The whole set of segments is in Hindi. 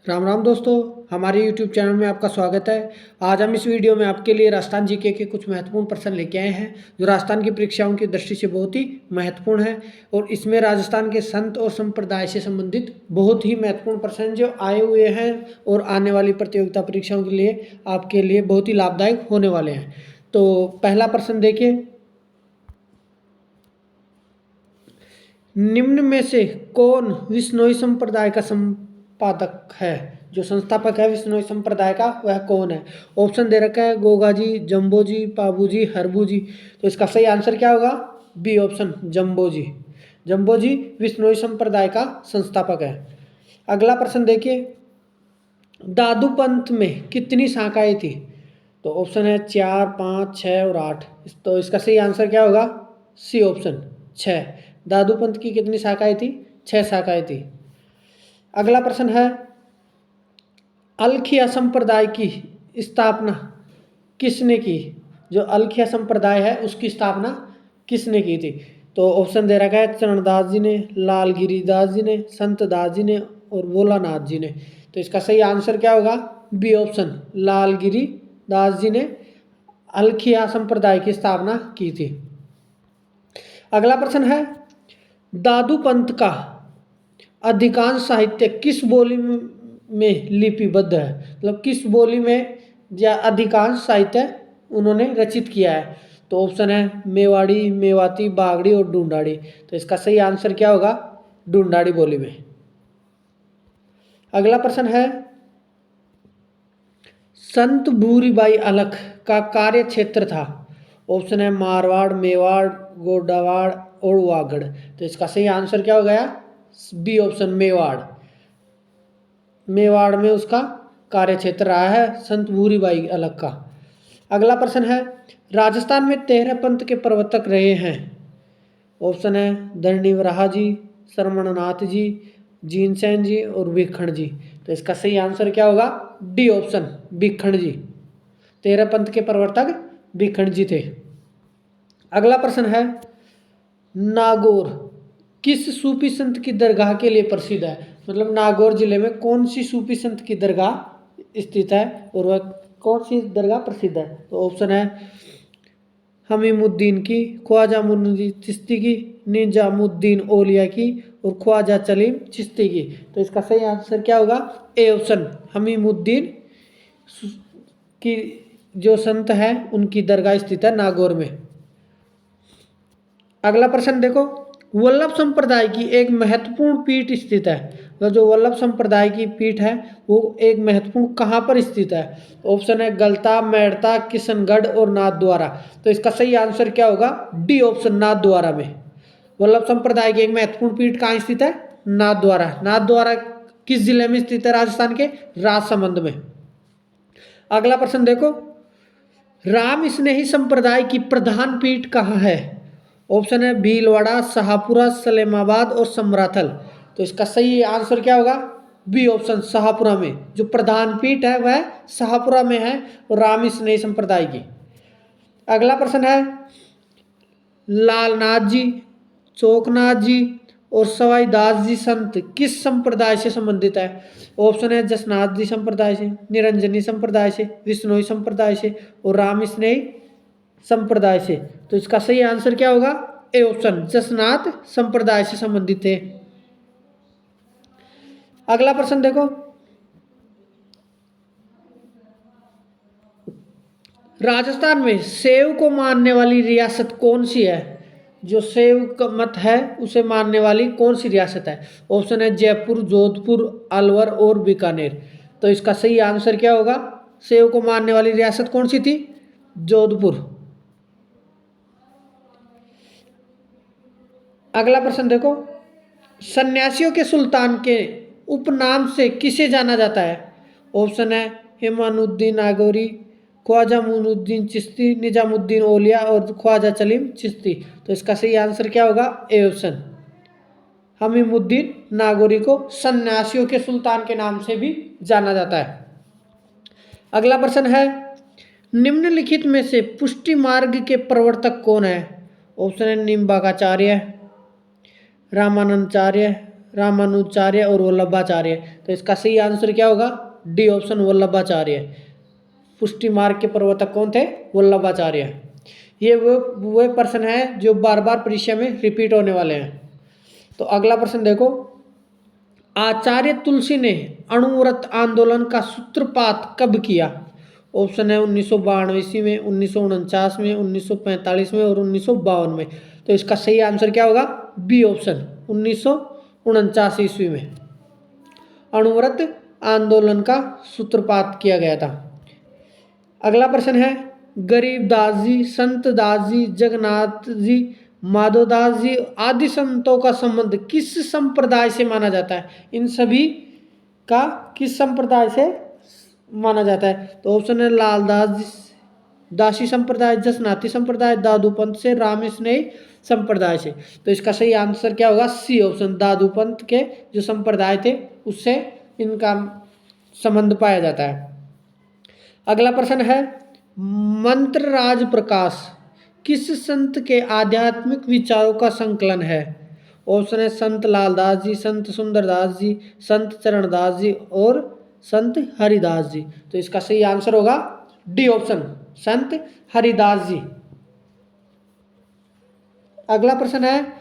राम राम दोस्तों, हमारे YouTube चैनल में आपका स्वागत है। आज हम इस वीडियो में आपके लिए राजस्थान जीके के कुछ महत्वपूर्ण प्रश्न लेके आए हैं जो राजस्थान की परीक्षाओं की दृष्टि से बहुत ही महत्वपूर्ण है। और इसमें राजस्थान के संत और संप्रदाय से संबंधित बहुत ही महत्वपूर्ण प्रश्न जो आए हुए हैं और आने वाली प्रतियोगिता परीक्षाओं के लिए आपके लिए बहुत ही लाभदायक होने वाले हैं। तो पहला प्रश्न देखिए, निम्न में से कौन विश्नोई संप्रदाय का संपादक है? जो संस्थापक है विश्नोई संप्रदाय का वह कौन है? ऑप्शन दे रखा है गोगा जी, जम्बो जी, पाबू जी, हरबू जी। तो इसका सही आंसर क्या होगा? बी ऑप्शन, जम्बो जी। जम्बो जी विश्नोई संप्रदाय का संस्थापक है। अगला प्रश्न देखिए, दादू पंथ में कितनी शाखाएं थी? तो ऑप्शन है 4, 5, 6 और 8। तो इसका सही आंसर क्या होगा? C option, 6। दादू पंथ की कितनी शाखाएं थी? 6 शाखाएं थी। अगला प्रश्न है, अलखिया संप्रदाय की स्थापना किसने की? जो अलखिया संप्रदाय है उसकी स्थापना किसने की थी? तो ऑप्शन दे रखा है चरणदास जी ने, लालगिरी दास जी ने, संत दास जी ने और भोलानाथ जी ने। तो इसका सही आंसर क्या होगा? बी ऑप्शन, लालगिरी दास जी ने अलखिया संप्रदाय की स्थापना की थी। अगला प्रश्न है, दादू पंथ का अधिकांश साहित्य किस बोली में लिपिबद्ध है? मतलब किस बोली में या अधिकांश साहित्य उन्होंने रचित किया है? तो ऑप्शन है मेवाड़ी, मेवाती, बागड़ी और ढूंढाड़ी। तो इसका सही आंसर क्या होगा? ढूंढाड़ी बोली में। अगला प्रश्न है, संत भूरीबाई अलख का कार्य क्षेत्र था? ऑप्शन है मारवाड़, मेवाड़, गोडावाड़ और वागड़। तो इसका सही आंसर क्या हो गया? B option, Mewar. मेवाड़ में उसका कार्य क्षेत्र रहा है संत भूरीबाई अलख का। अगला प्रश्न है, राजस्थान में 13 पंथ के प्रवर्तक रहे हैं? ऑप्शन है धरणी वराहा जी, शरमणनाथ जी, जीनसेन जी और भिखण जी। तो इसका सही आंसर क्या होगा? डी ऑप्शन, भिखण जी। 13 पंथ के प्रवर्तक भिखण जी थे। अगला प्रश्न है, नागौर किस सूफी संत की दरगाह के लिए प्रसिद्ध है? मतलब नागौर जिले में कौन सी सूफी संत की दरगाह स्थित है और वह कौन सी दरगाह प्रसिद्ध है? तो ऑप्शन है हमीमुद्दीन की, ख्वाजा मुइनुद्दीन चिश्ती की, निजामुद्दीन औलिया की और ख्वाजा सलीम चिश्ती की। तो इसका सही आंसर क्या होगा? ए ऑप्शन, हमीमुद्दीन की जो संत है उनकी दरगाह स्थित है नागौर में। अगला प्रश्न देखो, वल्लभ संप्रदाय की एक महत्वपूर्ण पीठ स्थित है? तो जो वल्लभ संप्रदाय की पीठ है वो एक महत्वपूर्ण कहाँ पर स्थित है? ऑप्शन है गलता, मेड़ता, किशनगढ़ और नाथद्वारा। तो इसका सही आंसर क्या होगा? डी ऑप्शन, नाथद्वारा में। वल्लभ संप्रदाय की एक महत्वपूर्ण पीठ कहाँ स्थित है? नाथद्वारा। नाथद्वारा किस जिले में स्थित है? राजस्थान के राजसमंद में। अगला प्रश्न देखो, राम स्नेही संप्रदाय की प्रधान पीठ कहाँ है? ऑप्शन है भीलवाड़ा, शाहपुरा, सलेमाबाद और समराथल। तो इसका सही आंसर क्या होगा? बी ऑप्शन, शाहपुरा में। जो प्रधान पीठ है वह शाहपुरा में है और राम स्नेही संप्रदाय की। अगला प्रश्न है, लालनाथ जी, चौकनाथ जी और सवाई दास जी संत किस संप्रदाय से संबंधित है? ऑप्शन है जसनाथ जी संप्रदाय से, निरंजनी संप्रदाय से, विश्नोई संप्रदाय से और राम स्नेही संप्रदाय से। तो इसका सही आंसर क्या होगा? ए ऑप्शन, जसनाथ संप्रदाय से संबंधित थे। अगला प्रश्न देखो, राजस्थान में सेव को मानने वाली रियासत कौन सी है? जो सेव का मत है उसे मानने वाली कौन सी रियासत है? ऑप्शन है जयपुर, जोधपुर, अलवर और बीकानेर। तो इसका सही आंसर क्या होगा? सेव को मानने वाली रियासत कौन सी थी? जोधपुर। अगला प्रश्न देखो, सन्यासियों के सुल्तान के उपनाम से किसे जाना जाता है? ऑप्शन है इमानुद्दीन नागौरी, ख्वाजा मुइनुद्दीन चिश्ती, निजामुद्दीन औलिया और ख्वाजा सलीम चिश्ती। तो इसका सही आंसर क्या होगा? ए ऑप्शन, हमीमुद्दीन नागौरी को सन्यासियों के सुल्तान के नाम से भी जाना जाता है। अगला प्रश्न है, निम्नलिखित में से पुष्टि मार्ग के प्रवर्तक कौन है? ऑप्शन है निम्बाकाचार्य, रामानंदाचार्य, रामानुजाचार्य और वल्लभाचार्य। तो इसका सही आंसर क्या होगा? D option Vallabhacharya. पुष्टि मार्ग के प्रवर्तक कौन थे? वल्लभाचार्य। ये वो प्रश्न है जो बार बार परीक्षा में रिपीट होने वाले हैं। तो अगला प्रश्न देखो, आचार्य तुलसी ने अणुव्रत आंदोलन का सूत्रपात कब किया? ऑप्शन है 1992 ईस्वी में, 1949 में, 1945 में और 1952 में। तो इसका सही आंसर क्या होगा? बी ऑप्शन 1949 ईस्वी में अणुव्रत आंदोलन का सूत्रपात किया गया था। अगला प्रश्न है, गरीबदास जी, संत दास जी, जगन्नाथ जी, माधवदास जी आदि संतों का संबंध किस संप्रदाय से माना जाता है? इन सभी का किस संप्रदाय से माना जाता है? तो ऑप्शन है लालदास दासी संप्रदाय, जसनाती संप्रदाय, दादू पंथ से, राम स्नेही संप्रदाय से। तो इसका सही आंसर क्या होगा? सी ऑप्शन, दादू पंथ के जो संप्रदाय थे उससे इनका संबंध पाया जाता है। अगला प्रश्न है, मंत्र राज प्रकाश किस संत के आध्यात्मिक विचारों का संकलन है? ऑप्शन है संत लालदास जी, संत सुंदरदास जी, संत चरणदास जी और संत हरिदास जी। तो इसका सही आंसर होगा डी ऑप्शन, संत हरिदास जी। अगला प्रश्न है,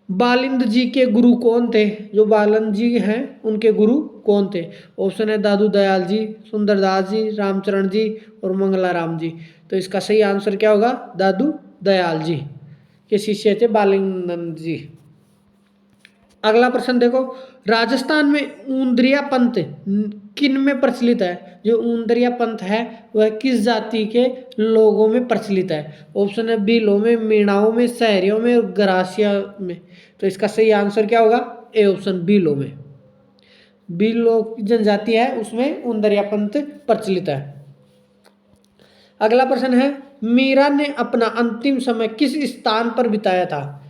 बालिंद जी के गुरु कौन थे? जो बालिंद जी हैं उनके गुरु कौन थे? ऑप्शन है दादू दयाल जी, सुंदरदास जी, रामचरण जी और मंगलाराम जी। तो इसका सही आंसर क्या होगा? दादू दयाल जी के शिष्य थे बालिंद जी। अगला प्रश्न देखो, राजस्थान में ऊंदरिया पंथ किन में प्रचलित है? जो ऊंदरिया पंथ है वह किस जाति के लोगों में प्रचलित है? ऑप्शन है भीलों में, मीणाओं में, शहरियों में और गरासिया में। तो इसका सही आंसर क्या होगा? ए ऑप्शन, भीलों में। भीलों की जनजाति है उसमें ऊंदरिया पंथ प्रचलित है। अगला प्रश्न है, मीरा ने अपना अंतिम समय किस स्थान पर बिताया था?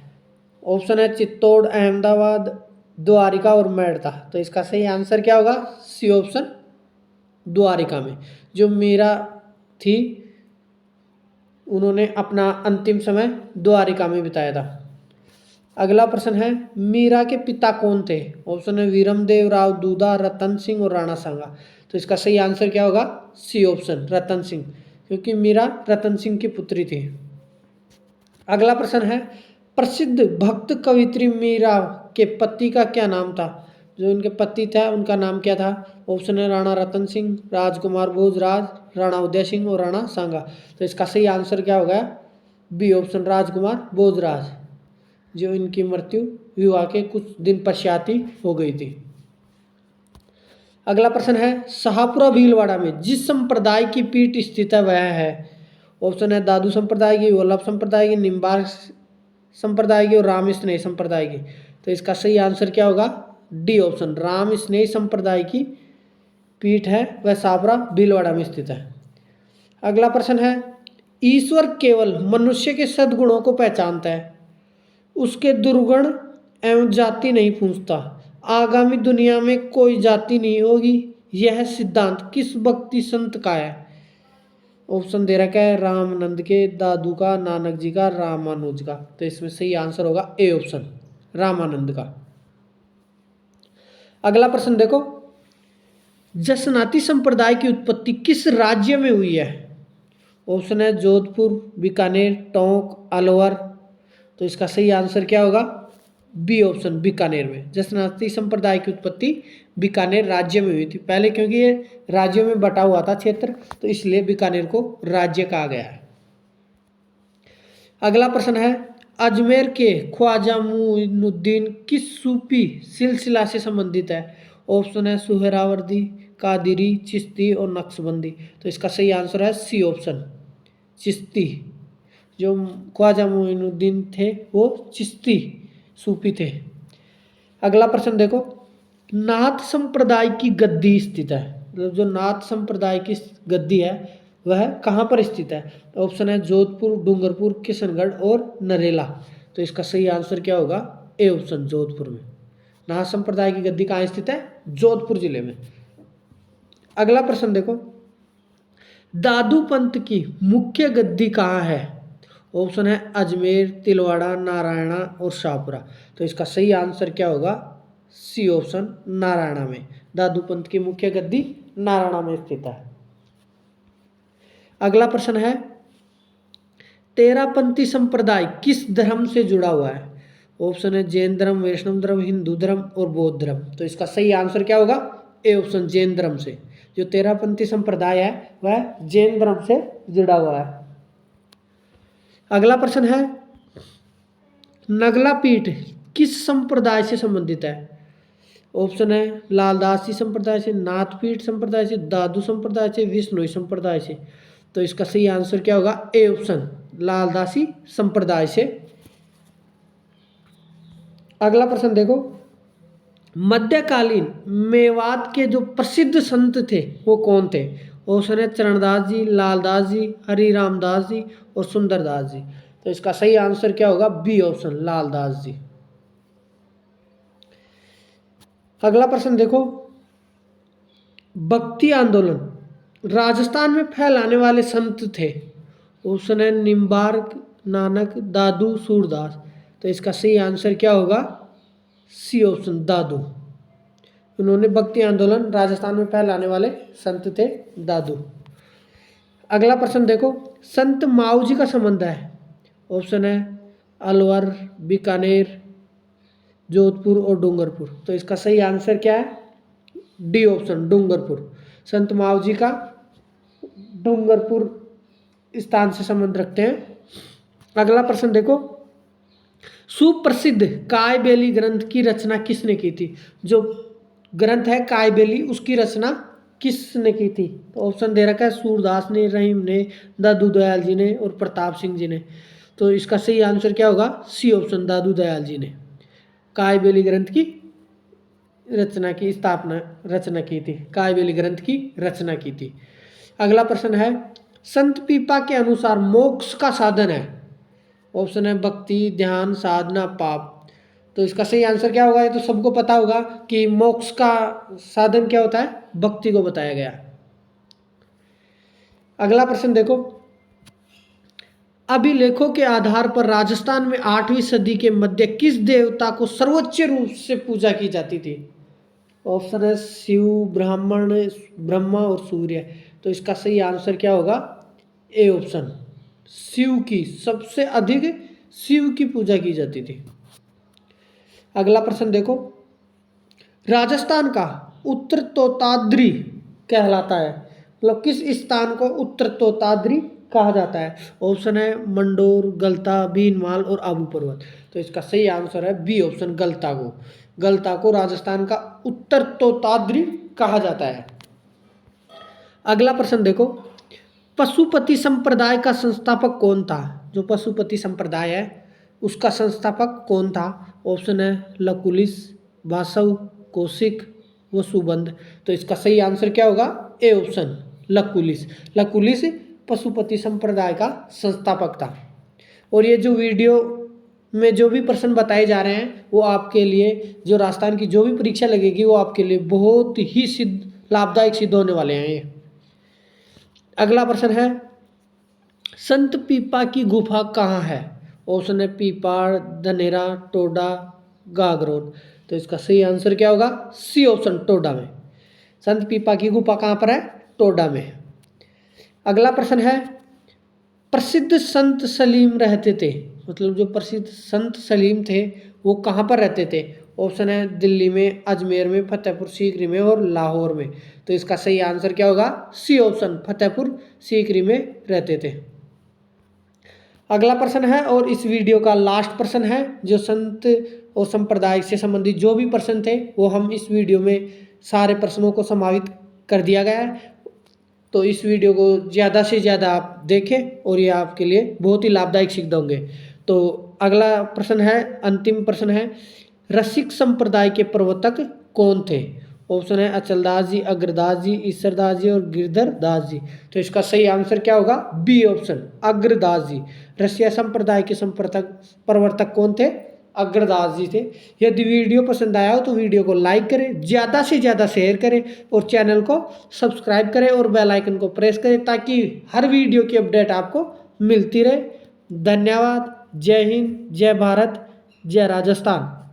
ऑप्शन है चित्तौड़, अहमदाबाद, द्वारिका और मेड़ता। तो इसका सही आंसर क्या होगा? सी ऑप्शन, द्वारिका में। जो मीरा थी उन्होंने अपना अंतिम समय द्वारिका में बिताया था। अगला प्रश्न है, मीरा के पिता कौन थे? ऑप्शन है वीरमदेव राव दूधा, रतन सिंह और राणा सांगा। तो इसका सही आंसर क्या होगा? सी ऑप्शन, रतन सिंह, क्योंकि मीरा रतन सिंह की पुत्री थी। अगला प्रश्न है, प्रसिद्ध भक्त कवित्री मीरा के पति का क्या नाम था? जो इनके पति था उनका नाम क्या था? ऑप्शन है राणा रतन सिंह, राजकुमार भोजराज, राणा उदय सिंह और राणा सांगा। तो इसका सही आंसर क्या होगा? बी ऑप्शन, राजकुमार भोजराज, जो इनकी मृत्यु विवाह के कुछ दिन पश्चात ही हो गई थी। अगला प्रश्न है, शाहपुरा भीलवाड़ा में जिस संप्रदाय की पीठ स्थित है वह है? ऑप्शन है दादू संप्रदाय की, वल्लभ संप्रदाय की, निम्बार्क संप्रदाय की और राम स्नेही संप्रदाय की। तो इसका सही आंसर क्या होगा? डी ऑप्शन, राम स्नेही संप्रदाय की पीठ है वह शाहपुरा भीलवाड़ा में स्थित है। अगला प्रश्न है, ईश्वर केवल मनुष्य के सद्गुणों को पहचानता है, उसके दुर्गुण एवं जाति नहीं पूछता, आगामी दुनिया में कोई जाति नहीं होगी, यह सिद्धांत किस भक्ति संत का है? ऑप्शन दे रखा है रामानंद के, दादू का, नानक जी का, रामानुज का। तो इसमें सही आंसर होगा ए ऑप्शन, रामानंद का। अगला प्रश्न देखो, जसनाती संप्रदाय की उत्पत्ति किस राज्य में हुई है? ऑप्शन है जोधपुर, बीकानेर, टोंक, अलवर। तो इसका सही आंसर क्या होगा? बी ऑप्शन, बीकानेर में। जसनाती संप्रदाय की उत्पत्ति बीकानेर राज्य में हुई थी पहले, क्योंकि ये राज्यों में बटा हुआ था क्षेत्र, तो इसलिए बीकानेर को राज्य कहा गया है। अगला प्रश्न है, अजमेर के ख्वाजा मुइनुद्दीन किस सूफी सिलसिला से संबंधित है? ऑप्शन है सुहरावर्दी, कादिरी, चिश्ती और नक्शबंदी। तो इसका सही आंसर है सी ऑप्शन, चिश्ती। जो ख्वाजा मुइनुद्दीन थे वो चिश्ती सूफी थे। अगला प्रश्न देखो, नाथ संप्रदाय की गद्दी स्थित है, मतलब जो नाथ संप्रदाय की गद्दी है वह कहाँ पर स्थित है? ऑप्शन है जोधपुर, डूंगरपुर, किशनगढ़ और नरेला। तो इसका सही आंसर क्या होगा? ए ऑप्शन, जोधपुर में। नाथ संप्रदाय की गद्दी कहाँ स्थित है? जोधपुर जिले में। अगला प्रश्न देखो, दादू पंथ की मुख्य गद्दी कहाँ है? ऑप्शन है अजमेर, तिलवाड़ा, नारायणा और शाहपुरा। तो इसका सही आंसर क्या होगा? सी ऑप्शन, नारायणा में। दादू पंत की मुख्य गद्दी नारायणा में स्थित है। अगला प्रश्न है, तेरापंथी संप्रदाय किस धर्म से जुड़ा हुआ है? ऑप्शन है जैन धर्म, वैष्णव धर्म, हिंदू धर्म और बौद्ध धर्म। तो इसका सही आंसर क्या होगा? ए ऑप्शन, जैन धर्म से। जो तेरापंथी संप्रदाय है वह जैन धर्म से जुड़ा हुआ है। अगला प्रश्न है, नगला पीठ किस संप्रदाय से संबंधित है? ऑप्शन है लालदासी संप्रदाय से, नाथपीठ संप्रदाय से, दादू संप्रदाय से, विष्णोई संप्रदाय से। तो इसका सही आंसर क्या होगा? ए ऑप्शन, लालदासी संप्रदाय से। अगला प्रश्न देखो, मध्यकालीन मेवात के जो प्रसिद्ध संत थे वो कौन थे? ऑप्शन है चरणदास जी, लालदास जी, हरिराम दास जी और सुंदरदास जी। तो इसका सही आंसर क्या होगा? बी ऑप्शन, लालदास जी। अगला प्रश्न देखो, भक्ति आंदोलन राजस्थान में फैलाने वाले संत थे। ऑप्शन है निम्बार्क, नानक, दादू, सूरदास। तो इसका सही आंसर क्या होगा? सी ऑप्शन, दादू। उन्होंने भक्ति आंदोलन राजस्थान में फैलाने वाले संत थे दादू। अगला प्रश्न देखो, संत माऊजी का संबंध है। ऑप्शन है अलवर, बीकानेर, जोधपुर और डूंगरपुर। तो इसका सही आंसर क्या है? D option, Dungarpur. संत माऊजी का डूंगरपुर स्थान से संबंध रखते हैं। अगला प्रश्न देखो, सुप्रसिद्ध कायबेली ग्रंथ की रचना किसने की थी? जो ग्रंथ है कायबेली, उसकी रचना किसने की थी? तो ऑप्शन दे रखा है सूरदास ने, रहीम ने, दादू दयाल जी ने और प्रताप सिंह जी ने। तो इसका सही आंसर क्या होगा? सी ऑप्शन, दादू दयाल जी ने कायबेली ग्रंथ की रचना की थी। कायबेली ग्रंथ की रचना की थी। अगला प्रश्न है, संत पीपा के अनुसार मोक्ष का साधन है। ऑप्शन है भक्ति, ध्यान, साधना, पाप। तो इसका सही आंसर क्या होगा? ये तो सबको पता होगा कि मोक्ष का साधन क्या होता है? भक्ति को बताया गया। अगला प्रश्न देखो, अभिलेखों के आधार पर राजस्थान में 8वीं सदी के मध्य किस देवता को सर्वोच्च रूप से पूजा की जाती थी? ऑप्शन है शिव, ब्राह्मण, ब्रह्मा और सूर्य। तो इसका सही आंसर क्या होगा? ए ऑप्शन, शिव की, सबसे अधिक शिव की पूजा की जाती थी। अगला प्रश्न देखो, राजस्थान का उत्तर तोताद्री कहलाता है, मतलब किस स्थान को उत्तर तोताद्री कहा जाता है? ऑप्शन है मंडोर, गलता, भीनमाल और आबू पर्वत। तो इसका सही आंसर है बी ऑप्शन, गलता को। गलता को राजस्थान का उत्तर तोताद्री कहा जाता है। अगला प्रश्न देखो, पशुपति संप्रदाय का संस्थापक कौन था? जो पशुपति संप्रदाय है उसका संस्थापक कौन था? ऑप्शन है लकुलिस, वासव, कौशिक व सुबंध। तो इसका सही आंसर क्या होगा? A option, Lakulish. लकुलिस पशुपति संप्रदाय का संस्थापक था। और ये जो वीडियो में जो भी प्रश्न बताए जा रहे हैं वो आपके लिए, जो राजस्थान की जो भी परीक्षा लगेगी वो आपके लिए बहुत ही लाभदायक सिद्ध होने वाले हैं ये। अगला प्रश्न है, संत पीपा की गुफा कहाँ है? ऑप्शन है पीपाड़, धनेरा, टोडा, गागरोन। तो इसका सही आंसर क्या होगा? सी ऑप्शन, टोडा में। संत पीपा की गुफा कहाँ पर है? टोडा में। अगला प्रश्न है, प्रसिद्ध संत सलीम रहते थे, मतलब जो प्रसिद्ध संत सलीम थे वो कहाँ पर रहते थे? ऑप्शन है दिल्ली में, अजमेर में, फतेहपुर सीकरी में और लाहौर में। तो इसका सही आंसर क्या होगा? सी ऑप्शन, फतेहपुर सीकरी में रहते थे। अगला प्रश्न है और इस वीडियो का लास्ट प्रश्न है, जो संत और संप्रदाय से संबंधित जो भी प्रश्न थे वो हम इस वीडियो में सारे प्रश्नों को समाहित कर दिया गया है। तो इस वीडियो को ज़्यादा से ज़्यादा आप देखें और ये आपके लिए बहुत ही लाभदायक सिद्ध होंगे। तो अगला प्रश्न है, अंतिम प्रश्न है, रसिक संप्रदाय के प्रवर्तक कौन थे? ऑप्शन है अचलदास जी, अग्रदास जी, ईश्वरदास जी और गिरधर दास जी। तो इसका सही आंसर क्या होगा? बी ऑप्शन, अग्रदास जी। रसिया संप्रदाय के प्रवर्तक कौन थे? अग्रदास जी थे। यदि वीडियो पसंद आया हो तो वीडियो को लाइक करें, ज़्यादा से ज़्यादा शेयर करें और चैनल को सब्सक्राइब करें और बेल आइकन को प्रेस करें ताकि हर वीडियो की अपडेट आपको मिलती रहे। धन्यवाद। जय हिंद, जय भारत, जय राजस्थान।